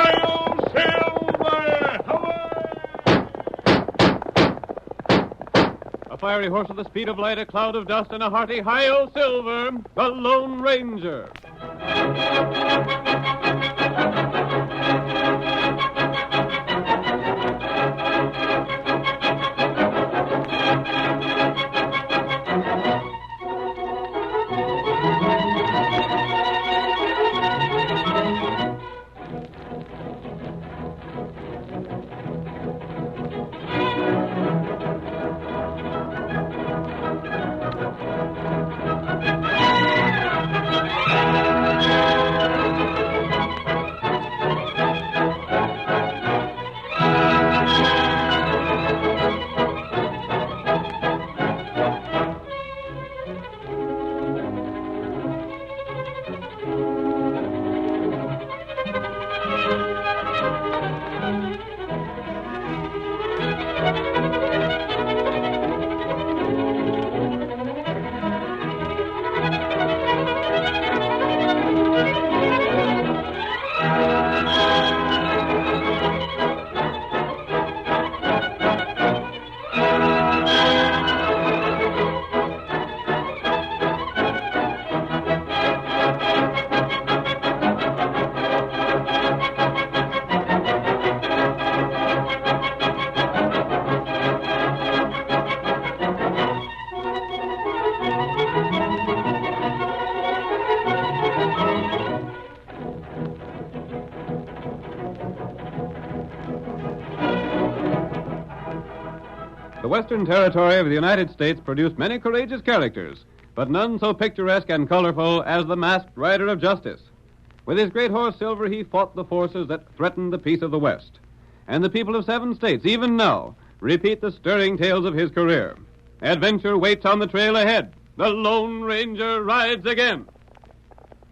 Hi-yo, Silver! Away! A fiery horse with the speed of light, a cloud of dust, and a hearty hi-yo, Silver, the Lone Ranger. The Western Territory of the United States produced many courageous characters, but none so picturesque and colorful as the masked rider of justice. With his great horse Silver, he fought the forces that threatened the peace of the West. And the people of 7 states, even now, repeat the stirring tales of his career. Adventure waits on the trail ahead. The Lone Ranger rides again.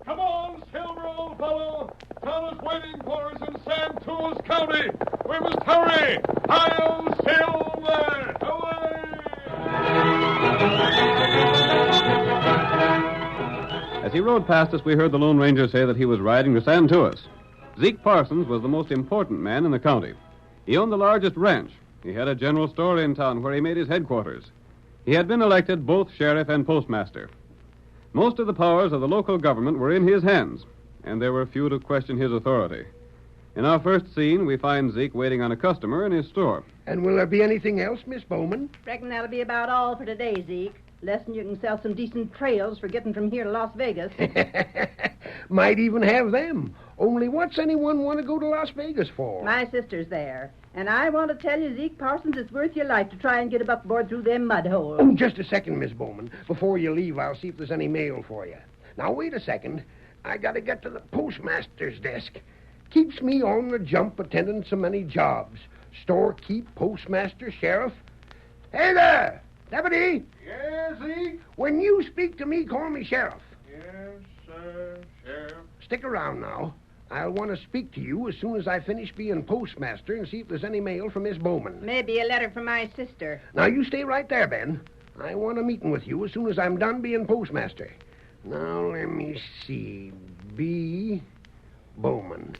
Come on, Silver, old fellow. Town is waiting for us in Santos County. We must hurry. Hi-yo, Silver! Away! As he rode past us, we heard the Lone Ranger say that he was riding to Santos. Zeke Parsons was the most important man in the county. He owned the largest ranch. He had a general store in town where he made his headquarters. He had been elected both sheriff and postmaster. Most of the powers of the local government were in his hands, and there were few to question his authority. In our first scene, we find Zeke waiting on a customer in his store. And will there be anything else, Miss Bowman? Reckon that'll be about all for today, Zeke. Less than you can sell some decent trails for getting from here to Las Vegas. Might even have them. Only what's anyone want to go to Las Vegas for? My sister's there. And I want to tell you, Zeke Parsons, it's worth your life to try and get him up aboard through them mud holes. Oh, just a second, Miss Bowman. Before you leave, I'll see if there's any mail for you. Now, wait a second. I got to get to the postmaster's desk. Keeps me on the jump attending so many jobs. Storekeep, postmaster, sheriff. Hey there! Deputy! Yes, Zeke? When you speak to me, call me sheriff. Yes, sir, Sheriff. Stick around now. I'll want to speak to you as soon as I finish being postmaster and see if there's any mail from Miss Bowman. Maybe a letter from my sister. Now, you stay right there, Ben. I want a meeting with you as soon as I'm done being postmaster. Now, let me see. B. Bowman.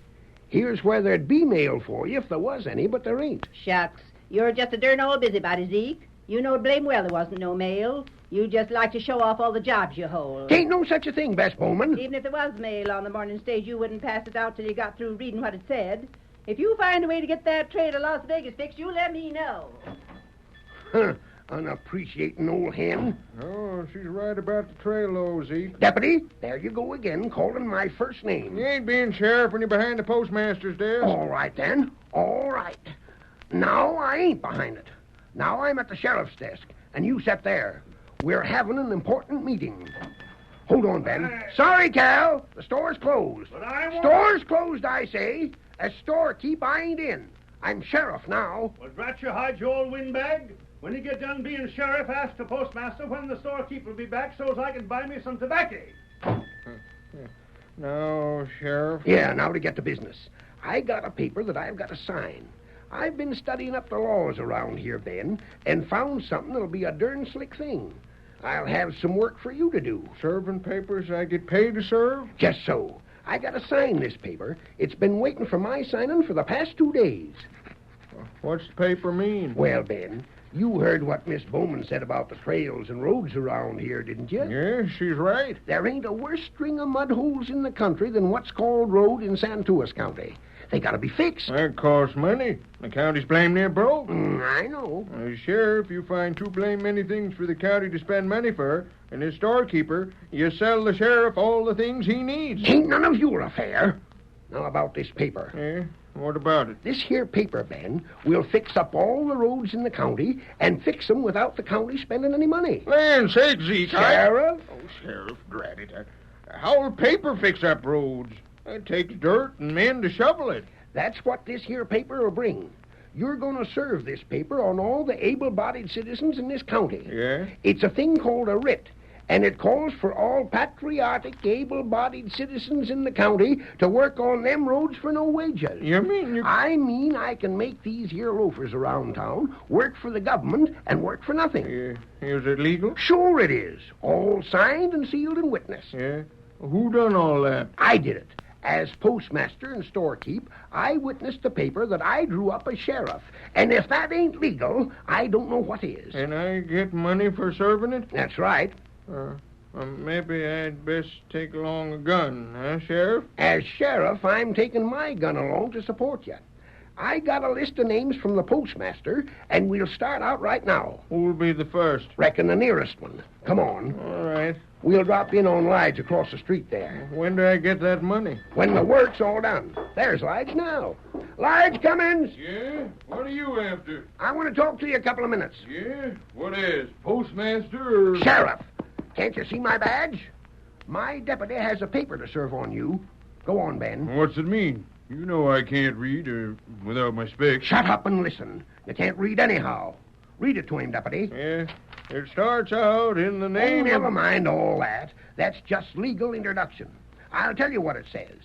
Here's where there'd be mail for you if there was any, but there ain't. Shucks. You're just a darn old busybody, Zeke. You know blame well there wasn't no mail. You just like to show off all the jobs you hold. Ain't no such a thing, Bess Bowman. Even if there was mail on the morning stage, you wouldn't pass it out till you got through reading what it said. If you find a way to get that train to Las Vegas fixed, you let me know. Huh. Unappreciating old hen. Oh, she's right about the trail, though, Zeke. Deputy, there you go again, calling my first name. You ain't being sheriff when you're behind the postmaster's desk. All right, then. All right. Now I ain't behind it. Now I'm at the sheriff's desk, and you sit there. We're having an important meeting. Hold on, Ben. Sorry, Cal. The store's closed. But I won't... Store's closed, I say. As storekeep, I ain't in. I'm sheriff now. Well, drat you hide, you old windbag. When you get done being sheriff, ask the postmaster when the storekeeper will be back so as I can buy me some tobacco. No, Sheriff. Yeah, now to get to business. I got a paper that I've got to sign. I've been studying up the laws around here, Ben, and found something that'll be a darn slick thing. I'll have some work for you to do. Serving papers I get paid to serve? Just so. I got to sign this paper. It's been waiting for my signing for the past 2 days. What's the paper mean? Well, Ben, you heard what Miss Bowman said about the trails and roads around here, didn't you? Yeah, she's right. There ain't a worse string of mud holes in the country than what's called road in Santuas County. They got to be fixed. That costs money. The county's blame near broke. I know. Sheriff, you find too blame many things for the county to spend money for, and as storekeeper, you sell the sheriff all the things he needs. Ain't none of your affair. Now about this paper. Yeah? What about it? This here paper, Ben, will fix up all the roads in the county and fix them without the county spending any money. Land's sake, Zeke. Sheriff? Sheriff, drat it. How'll paper fix up roads? It takes dirt and men to shovel it. That's what this here paper will bring. You're going to serve this paper on all the able-bodied citizens in this county. Yeah? It's a thing called a writ, and it calls for all patriotic, able-bodied citizens in the county to work on them roads for no wages. You mean you... I mean I can make these here loafers around town work for the government and work for nothing. Is it legal? Sure it is. All signed and sealed and witnessed. Yeah? Who done all that? I did it. As postmaster and storekeep, I witnessed the paper that I drew up as sheriff. And if that ain't legal, I don't know what is. And I get money for serving it? That's right. Maybe I'd best take along a gun, huh, Sheriff? As sheriff, I'm taking my gun along to support you. I got a list of names from the postmaster, and we'll start out right now. Who'll be the first? Reckon the nearest one. Come on. All right. We'll drop in on Lige across the street there. When do I get that money? When the work's all done. There's Lige now. Lige, come in. Yeah? What are you after? I want to talk to you a couple of minutes. Yeah? What is? Postmaster or... Sheriff, can't you see my badge? My deputy has a paper to serve on you. Go on, Ben. What's it mean? You know I can't read without my specs. Shut up and listen. You can't read anyhow. Read it to him, deputy. Yeah. It starts out in the name never of... mind all that. That's just legal introduction. I'll tell you what it says.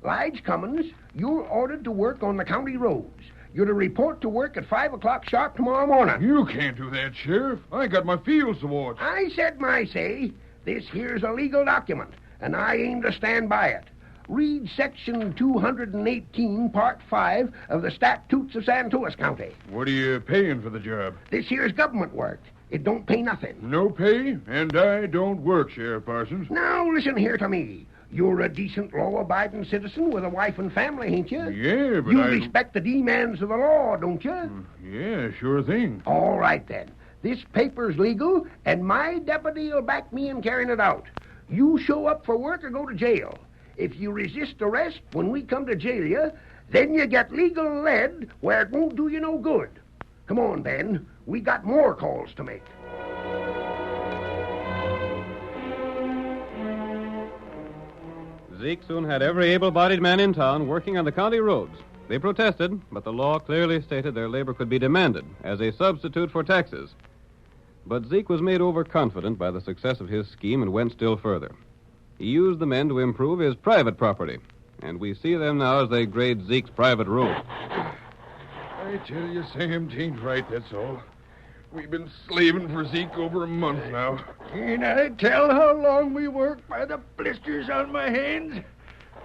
Lige Cummins, you're ordered to work on the county roads. You're to report to work at 5 o'clock sharp tomorrow morning. You can't do that, Sheriff. I got my fields to watch. I said my say. This here's a legal document, and I aim to stand by it. Read Section 218, Part 5 of the Statutes of Santuas County. What are you paying for the job? This here's government work. It don't pay nothing. No pay, and I don't work, Sheriff Parsons. Now, listen here to me. You're a decent, law-abiding citizen with a wife and family, ain't you? Yeah, but You I... respect the demands of the law, don't you? Yeah, sure thing. All right, then. This paper's legal, and my deputy will back me in carrying it out. You show up for work or go to jail. If you resist arrest when we come to jail you, then you get legal lead where it won't do you no good. Come on, Ben. We got more calls to make. Zeke soon had every able-bodied man in town working on the county roads. They protested, but the law clearly stated their labor could be demanded as a substitute for taxes. But Zeke was made overconfident by the success of his scheme and went still further. He used the men to improve his private property, and we see them now as they grade Zeke's private road. I tell you, Sam, 'tain't right, that's all. We've been slaving for Zeke over a month now. Can't I tell how long we work by the blisters on my hands?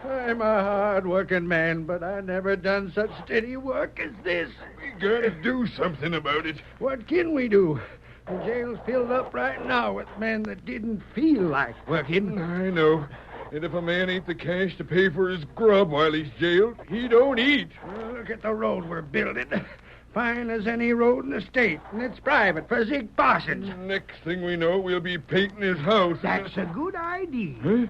I'm a hard-working man, but I never done such steady work as this. We gotta do something about it. What can we do? The jail's filled up right now with men that didn't feel like working. I know. And if a man ain't the cash to pay for his grub while he's jailed, he don't eat. Well, look at the road we're building. Fine as any road in the state, and it's private for Zeke Parsons. Next thing we know, we'll be painting his house. That's a good idea. Huh?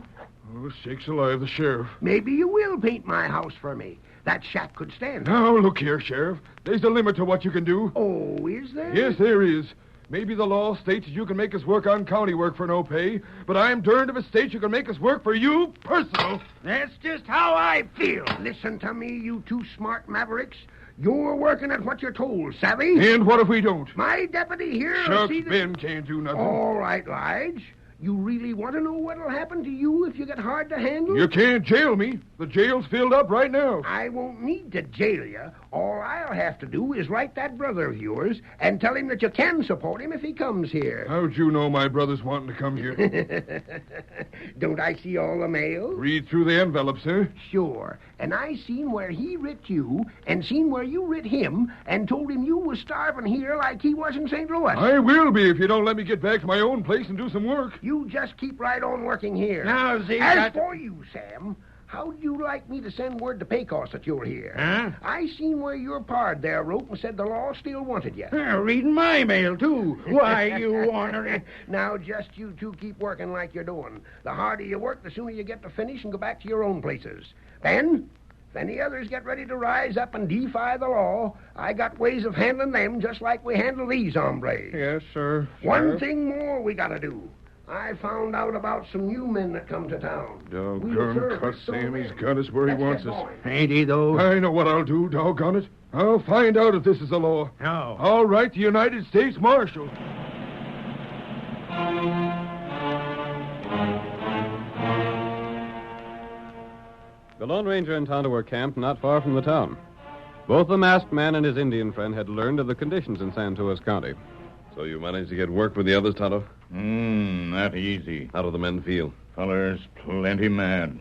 Oh, sakes alive, the sheriff. Maybe you will paint my house for me. That shack could stand. Now, look here, Sheriff. There's a limit to what you can do. Oh, is there? Yes, there is. Maybe the law states that you can make us work on county work for no pay, but I'm darned if it states you can make us work for you personal. That's just how I feel. Listen to me, you two smart mavericks. You're working at what you're told, savvy? And what if we don't? My deputy here will Shucks, see that... Ben can't do nothing. All right, Lige. You really want to know what'll happen to you if you get hard to handle? You can't jail me. The jail's filled up right now. I won't need to jail you. All I'll have to do is write that brother of yours and tell him that you can support him if he comes here. How'd you know my brother's wanting to come here? Don't I see all the mail? Read through the envelope, sir. Sure. And I seen where he writ you and seen where you writ him and told him you was starving here like he was in St. Louis. I will be if you don't let me get back to my own place and do some work. You just keep right on working here. Now, Zeke, As for you, Sam, how'd you like me to send word to Pecos that you're here? Huh? I seen where your pard there wrote and said the law still wanted you. Reading my mail, too. Why, you ornery... Now, just you two keep working like you're doing. The harder you work, the sooner you get to finish and go back to your own places. Then, if any others get ready to rise up and defy the law, I got ways of handling them just like we handle these hombres. Yes, sir. One thing more we gotta do. I found out about some new men that come to town. Doggone cuss Sam, he's got us where he wants us. Ain't he, though? I know what I'll do, doggone it. I'll find out if this is the law. No. I'll write the United States Marshal. The Lone Ranger and Tonto were camped not far from the town. Both the masked man and his Indian friend had learned of the conditions in Santos County. So you managed to get work with the others, Tonto? Not easy. How do the men feel? Fellers plenty mad.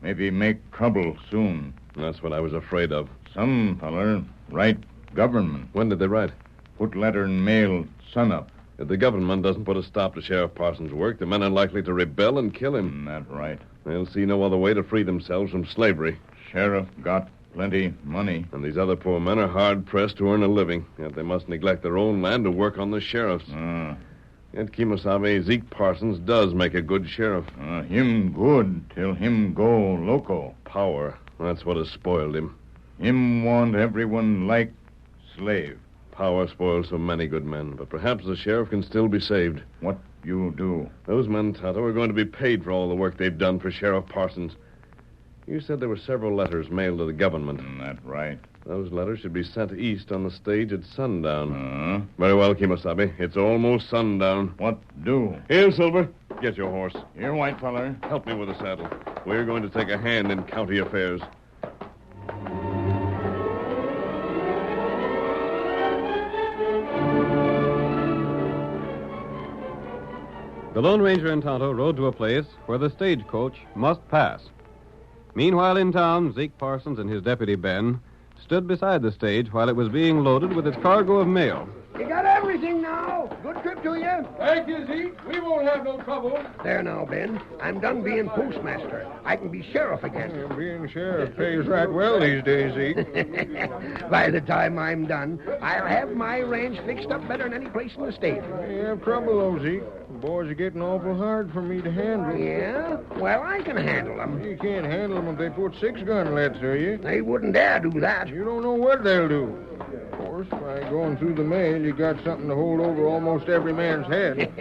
Maybe make trouble soon. That's what I was afraid of. Some feller write government. When did they write? Put letter in mail sunup. If the government doesn't put a stop to Sheriff Parsons' work, the men are likely to rebel and kill him. That right. They'll see no other way to free themselves from slavery. Sheriff got plenty money. And these other poor men are hard-pressed to earn a living. Yet they must neglect their own land to work on the sheriff's. Yet Kemosabe, Zeke Parsons does make a good sheriff. Him good till him go loco. Power. That's what has spoiled him. Him want everyone like slave. Power spoils so many good men, but perhaps the sheriff can still be saved. What you do? Those men, Tonto, are going to be paid for all the work they've done for Sheriff Parsons. You said there were several letters mailed to the government. That right. Those letters should be sent east on the stage at sundown. Very well, Kemosabe. It's almost sundown. What do? Here, Silver. Get your horse. Here, white feller. Help me with the saddle. We're going to take a hand in county affairs. The Lone Ranger and Tonto rode to a place where the stagecoach must pass. Meanwhile, in town, Zeke Parsons and his deputy, Ben, stood beside the stage while it was being loaded with its cargo of mail. You got everything now. Good trip to you. Thank you, Zeke. We won't have no trouble. There now, Ben. I'm done being postmaster. I can be sheriff again. Being sheriff pays right well these days, Zeke. By the time I'm done, I'll have my ranch fixed up better than any place in the state. You have trouble, though, Zeke. The boys are getting awful hard for me to handle. Yeah? Well, I can handle them. You can't handle them if they put six-gun lead through you. They wouldn't dare do that. You don't know what they'll do. Of course, by going through the mail, you got something to hold over almost every man's head.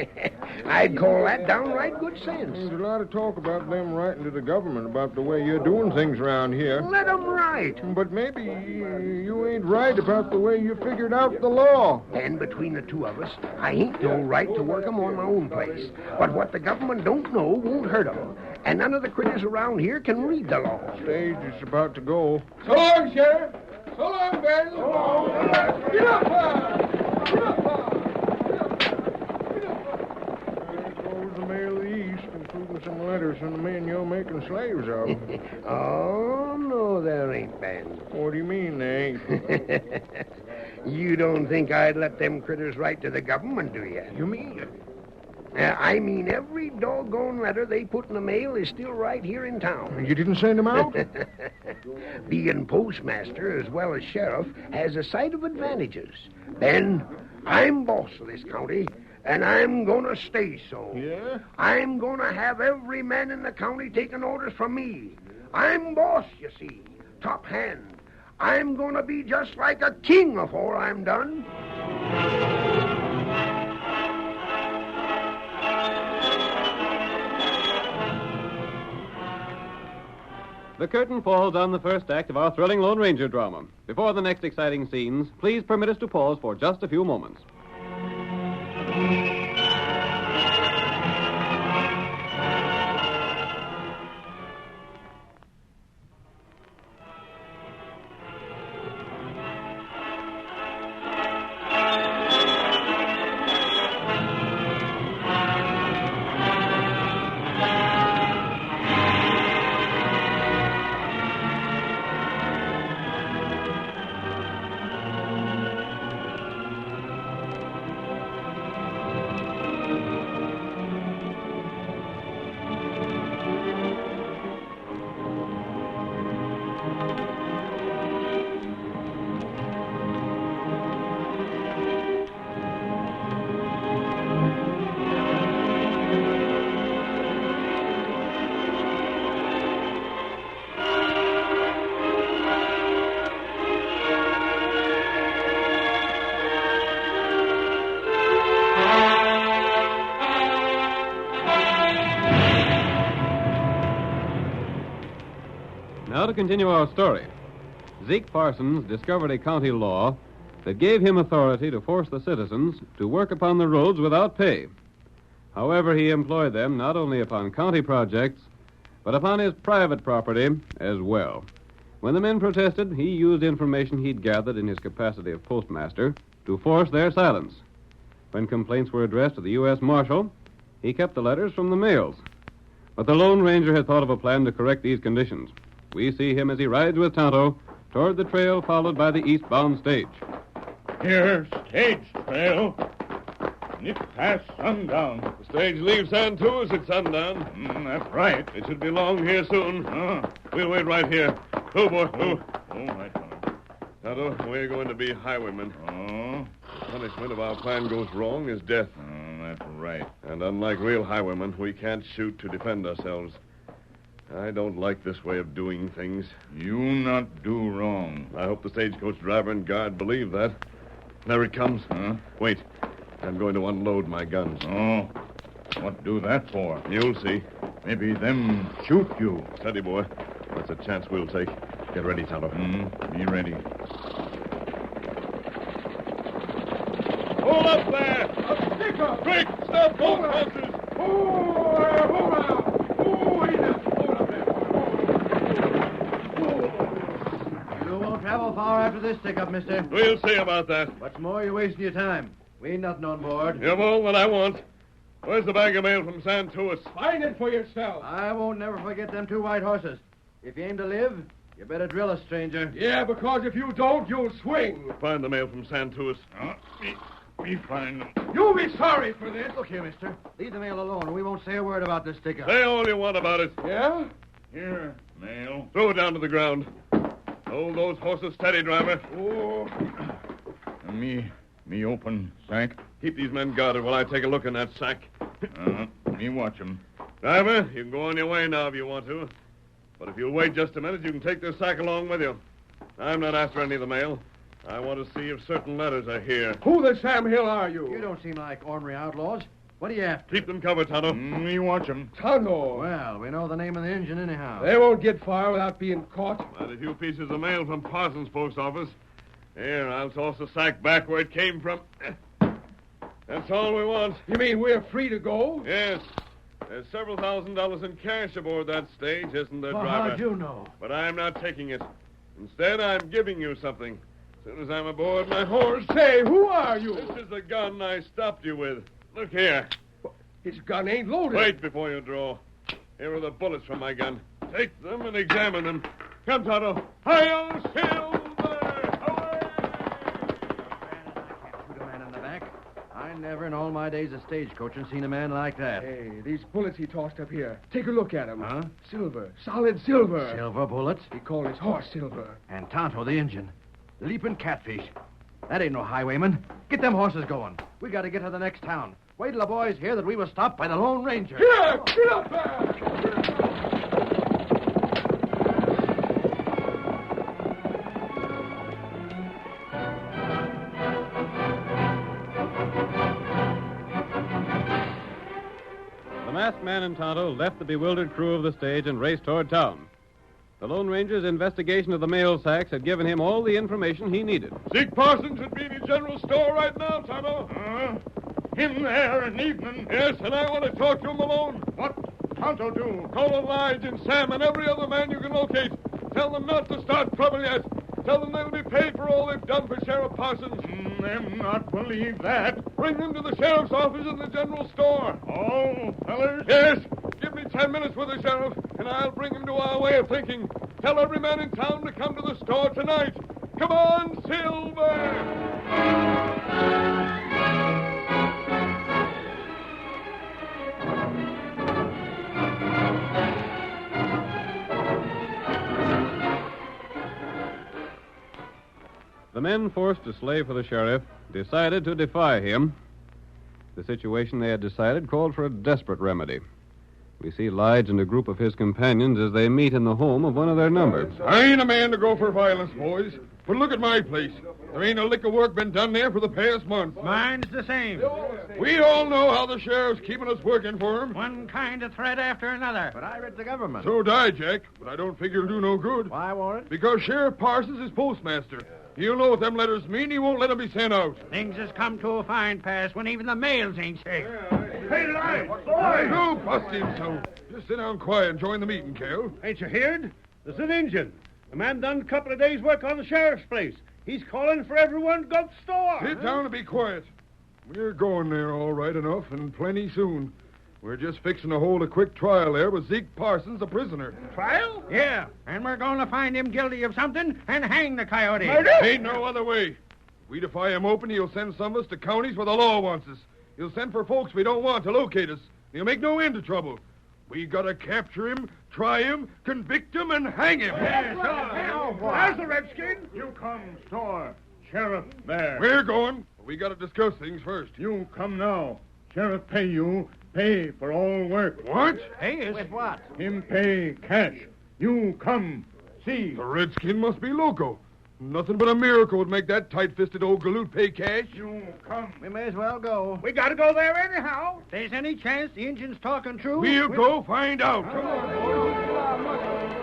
I'd call that downright good sense. There's a lot of talk about them writing to the government about the way you're doing things around here. Let them write. But maybe you ain't right about the way you figured out the law. And between the two of us, I ain't no right to work 'em on my own place. But what the government don't know won't hurt 'em. And none of the critters around here can read the law. Stage is about to go. So long, Sheriff. So long, Ben. So long. Get up, Get up, There goes the mail of the East, including some letters from the men you're making slaves of. Oh, no, there ain't, Ben. What do you mean, they ain't? You don't think I'd let them critters write to the government, do you? You mean? I mean, every doggone letter they put in the mail is still right here in town. You didn't send them out? Being postmaster as well as sheriff has a sight of advantages. Ben, I'm boss of this county, and I'm going to stay so. Yeah? I'm going to have every man in the county taking orders from me. I'm boss, you see, top hand. I'm going to be just like a king before I'm done. The curtain falls on the first act of our thrilling Lone Ranger drama. Before the next exciting scenes, please permit us to pause for just a few moments. continue our story. Zeke Parsons discovered a county law that gave him authority to force the citizens to work upon the roads without pay. However, he employed them not only upon county projects, but upon his private property as well. When the men protested, he used information he'd gathered in his capacity of postmaster to force their silence. When complaints were addressed to the U.S. Marshal, he kept the letters from the mails. But the Lone Ranger had thought of a plan to correct these conditions. We see him as he rides with Tonto toward the trail followed by the eastbound stage. Here, stage trail. Nip past sundown. The stage leaves San Tuas at sundown. That's right. It should be along here soon. We'll wait right here. Go, boy. Go. All right, Tonto. Tonto, we're going to be highwaymen. Oh, Punishment if our plan goes wrong is death. That's right. And unlike real highwaymen, we can't shoot to defend ourselves. I don't like this way of doing things. You not do wrong. I hope the stagecoach driver and guard believe that. There it comes. Wait. I'm going to unload my guns. Oh, what do that for? You'll see. Maybe them shoot you. Steady, boy. That's a chance we'll take. Get ready, Tonto. Be ready. Hold up there! A sticker! Quick! Stop both horses! Hold on! Oh, he just hold up there. You won't travel far after this stick-up, mister. We'll see about that. What's more, you're wasting your time. We ain't nothing on board. You've all that I want. Where's the bag of mail from San Tuas? Find it for yourself. I won't never forget them 2 white horses. If you aim to live, you better drill us, stranger. Yeah, because if you don't, you'll swing. Find the mail from San Tuas. Me find them. You'll be sorry for this. Look here, mister. Leave the mail alone. We won't say a word about this stick-up. Say all you want about it. Yeah? Here, mail. Throw it down to the ground. Hold those horses steady, driver. Oh. Me open sack. Keep these men guarded while I take a look in that sack. Me watch 'em. Driver, you can go on your way now if you want to. But if you'll wait just a minute, you can take this sack along with you. I'm not after any of the mail. I want to see if certain letters are here. Who the Sam Hill are you? You don't seem like ornery outlaws. What are you after? Keep them covered, Tonto. Me watch 'em. Tonto. Well, we know the name of the engine anyhow. They won't get far without being caught. Got a few pieces of mail from Parsons' post office. Here, I'll toss the sack back where it came from. That's all we want. You mean we're free to go? Yes. There's several $1,000s in cash aboard that stage, isn't there, Well, driver? how'd you know? But I'm not taking it. Instead, I'm giving you something. As soon as I'm aboard my horse. Say, who are you? This is the gun I stopped you with. Look here. His gun ain't loaded. Wait before you draw. Here are the bullets from my gun. Take them and examine them. Come, Tonto. Hi-yo, Silver! Away! Shoot a man in the back. I never in all my days of stagecoaching seen a man like that. Hey, these bullets he tossed up here. Take a look at them. Huh? Silver. Solid silver. Silver bullets. He called his horse Silver. And Tonto, the engine. Leaping catfish. That ain't no highwayman. Get them horses going. We got to get to the next town. Wait till the boys hear that we were stopped by the Lone Ranger. Here! Get up there! Get up there! The masked man and Tonto left the bewildered crew of the stage and raced toward town. The Lone Ranger's investigation of the mail sacks had given him all the information he needed. Zeke Parsons should be in the general store right now, Tonto. Him there in evening. Yes, and I want to talk to him alone. What Tonto do? Call Lige and Sam and every other man you can locate. Tell them not to start trouble yet. Tell them they'll be paid for all they've done for Sheriff Parsons. Them not believe that. Bring them to the sheriff's office in the general store. All fellers? Yes. Give me 10 minutes with the sheriff, and I'll bring him to our way of thinking. Tell every man in town to come to the store tonight. Come on, Silver! The men forced to slave for the sheriff decided to defy him. The situation they had decided called for a desperate remedy. We see Lige and a group of his companions as they meet in the home of one of their number. I ain't a man to go for violence, boys. But look at my place. There ain't a lick of work been done there for the past month. Mine's the same. We all know how the sheriff's keeping us working for him. One kind of threat after another. But I read the government. So did I, Jack. But I don't figure it'll do no good. Why won't it? Because Sheriff Parsons is postmaster. He'll know what them letters mean. He won't let them be sent out. Things has come to a fine pass when even the mails ain't safe. Hey, Light! No, bust him so. Just sit down quiet and join the meeting, Cal. Ain't you heard? There's an Injun. The man done a couple of days' work on the sheriff's place. He's calling for everyone to go to the store. Sit down and be quiet. We're going there all right enough, and plenty soon. We're just fixing to hold a quick trial there with Zeke Parsons, a prisoner. Trial? Yeah, and we're going to find him guilty of something and hang the coyote. Ain't no other way. If we defy him open, he'll send some of us to counties where the law wants us. He'll send for folks we don't want to locate us. He'll make no end of trouble. We gotta capture him, try him, convict him, and hang him. There's the redskin. You come, store. Sheriff there. We're going. We gotta discuss things first. You come now. Sheriff pay you. Pay for all work. What? Hey, with what? Him pay cash. You come. See. The redskin must be loco. Nothing but a miracle would make that tight-fisted old galoot pay cash. You come. We may as well go. We gotta go there anyhow. If there's any chance the Injun's talking true... We'll go find out. Come on.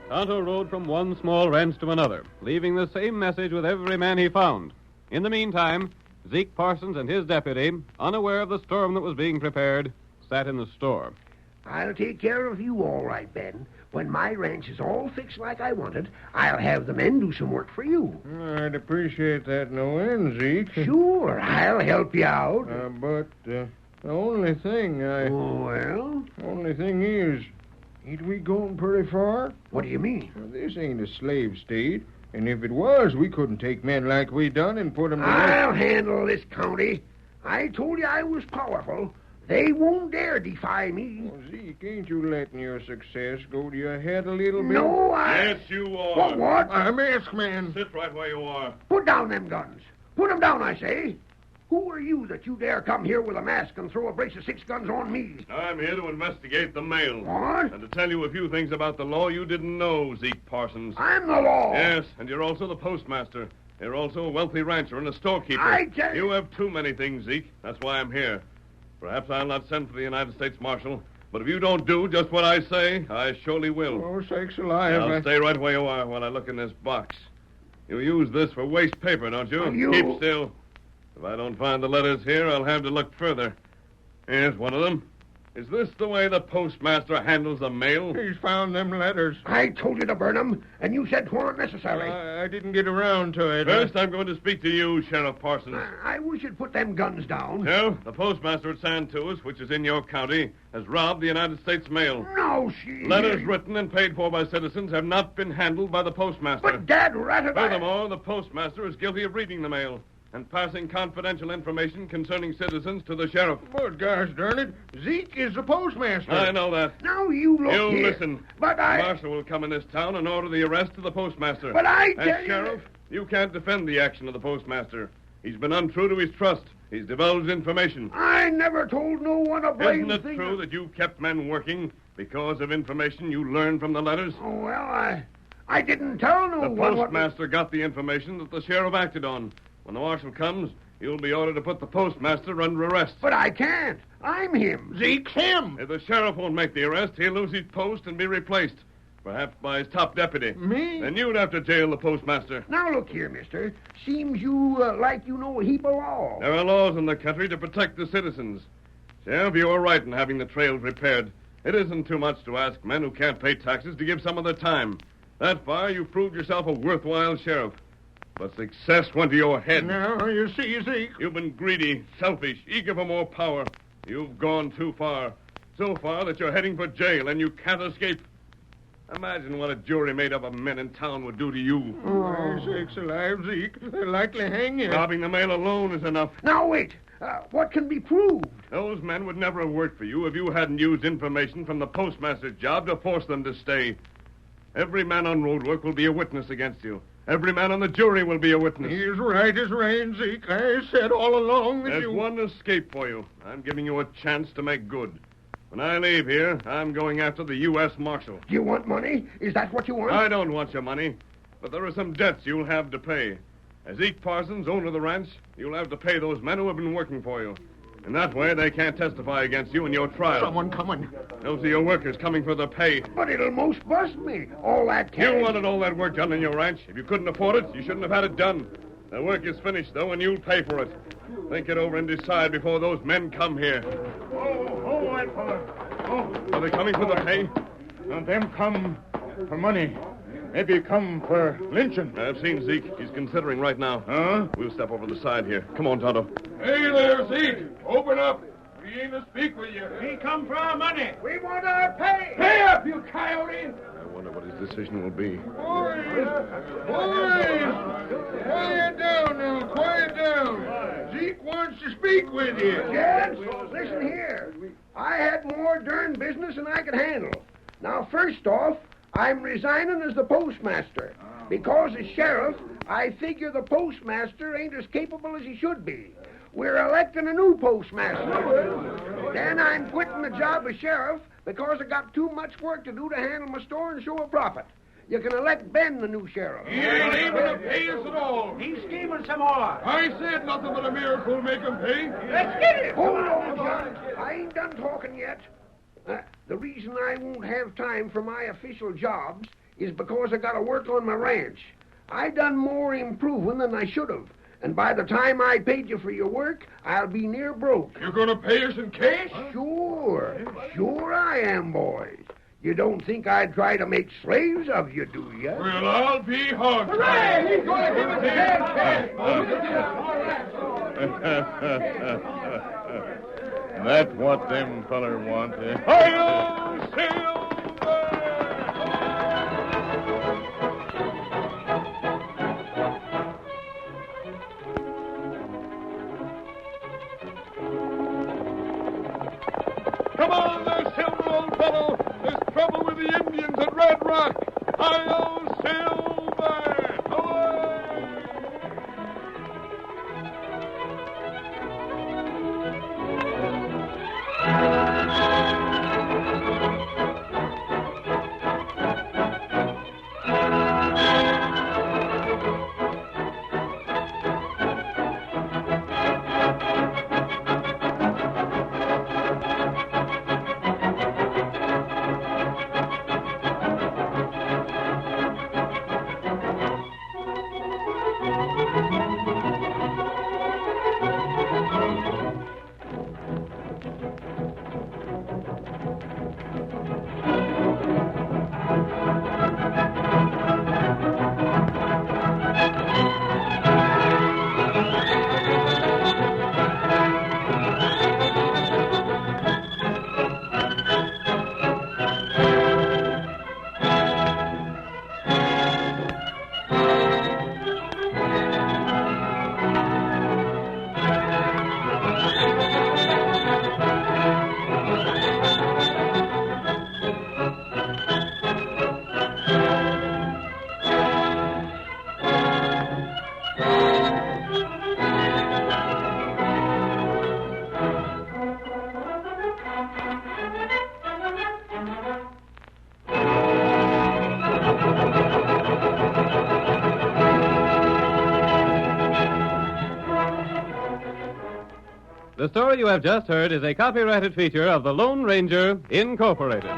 Tonto rode from one small ranch to another, leaving the same message with every man he found. In the meantime, Zeke Parsons and his deputy, unaware of the storm that was being prepared, sat in the store. I'll take care of you all right, Ben. When my ranch is all fixed like I want it, I'll have the men do some work for you. I'd appreciate that no end, Zeke. Sure, I'll help you out. But the only thing Well? Only thing is, ain't we going pretty far? What do you mean? Well, this ain't a slave state. And if it was, we couldn't take men like we done and put them to I'll handle this county. I told you I was powerful. They won't dare defy me. Well, Zeke, ain't you letting your success go to your head a little bit? No, I... Yes, you are. What? I'm asked, man. Sit right where you are. Put down them guns. Put them down, I say. Who are you that you dare come here with a mask and throw a brace of 6 guns on me? I'm here to investigate the mail. What? And to tell you a few things about the law you didn't know, Zeke Parsons. I'm the law. Yes, and you're also the postmaster. You're also a wealthy rancher and a storekeeper. I tell you have too many things, Zeke. That's why I'm here. Perhaps I'll not send for the United States Marshal, but if you don't do just what I say, I surely will. Oh, sakes alive. I'll stay right where you are while I look in this box. You use this for waste paper, don't you? You- Keep still. If I don't find the letters here, I'll have to look further. Here's one of them. Is this the way the postmaster handles the mail? He's found them letters. I told you to burn them, and you said 'twa'n't necessary. I didn't get around to it. First, I'm going to speak to you, Sheriff Parsons. I wish you'd put them guns down. No, the postmaster at Santuas, which is in your county, has robbed the United States mail. No, she... Letters written and paid for by citizens have not been handled by the postmaster. But Dad ratted... Furthermore, the postmaster is guilty of reading the mail and passing confidential information concerning citizens to the sheriff. But gosh darn it, Zeke is the postmaster. I know that. Now you look You here. listen. But The I... marshal will come in this town and order the arrest of the postmaster. But I As tell you... sheriff, you can't defend the action of the postmaster. He's been untrue to his trust. He's divulged information. I never told no one a blame Isn't it thing. true that you kept men working because of information you learned from the letters? Oh, well, I didn't tell no The one what... postmaster got the information that the sheriff acted on. When the marshal comes, you'll be ordered to put the postmaster under arrest. But I can't. I'm him. Zeke's him. If the sheriff won't make the arrest, he'll lose his post and be replaced. Perhaps by his top deputy. Me? Then you'd have to jail the postmaster. Now, look here, mister. Seems you like you know a heap of law. There are laws in the country to protect the citizens. Sheriff, you were right in having the trails repaired. It isn't too much to ask men who can't pay taxes to give some of their time. That far, you've proved yourself a worthwhile sheriff. But success went to your head. Now, you see, Zeke. You've been greedy, selfish, eager for more power. You've gone too far. So far that you're heading for jail and you can't escape. Imagine what a jury made up of men in town would do to you. Oh, sakes alive, Zeke. They'll likely hang you. Robbing the mail alone is enough. Now, wait. What can be proved? Those men would never have worked for you if you hadn't used information from the postmaster's job to force them to stay. Every man on road work will be a witness against you. Every man on the jury will be a witness. He's right as rain, Zeke. I said all along that There's you... one escape for you. I'm giving you a chance to make good. When I leave here, I'm going after the U.S. Marshal. Do you want money? Is that what you want? I don't want your money, but there are some debts you'll have to pay. As Zeke Parsons, owner of the ranch, you'll have to pay those men who have been working for you. In that way, they can't testify against you in your trial. Someone coming. Those are your workers coming for the pay. But it'll most bust me. All that cash. You wanted all that work done in your ranch. If you couldn't afford it, you shouldn't have had it done. The work is finished, though, and you'll pay for it. Think it over and decide before those men come here. Oh, white fella. Are they coming for the pay? Them come for money. Maybe come for lynching. I've seen Zeke. He's considering right now. Huh? We'll step over the side here. Come on, Tonto. Hey there, Zeke. Open up. We aim to speak with you. We come for our money. We want our pay. Pay up, you coyote! I wonder what his decision will be. Boys! Quiet down now, quiet down. Zeke wants to speak with you. Gents, listen here. I had more darn business than I could handle. Now, first off, I'm resigning as the postmaster. Because as sheriff, I figure the postmaster ain't as capable as he should be. We're electing a new postmaster. Then I'm quitting the job as sheriff because I got too much work to do to handle my store and show a profit. You can elect Ben the new sheriff. He ain't able to pay us at all. He's scheming some more. I said nothing but a miracle will make him pay. Let's get him. Hold on, John. I ain't done talking yet. The reason I won't have time for my official jobs is because I got to work on my ranch. I done more improving than I should have. And by the time I paid you for your work, I'll be near broke. You're going to pay us in cash? Sure I am, boys. You don't think I'd try to make slaves of you, do you? Well, I'll be hard. Hooray! He's going to give us cash. That's what them feller want. Hi-yo, Silver! Come on there, Silver, old fellow. There's trouble with the Indians at Red Rock. Hi-yo, Silver! Away! The story you have just heard is a copyrighted feature of the Lone Ranger, Incorporated.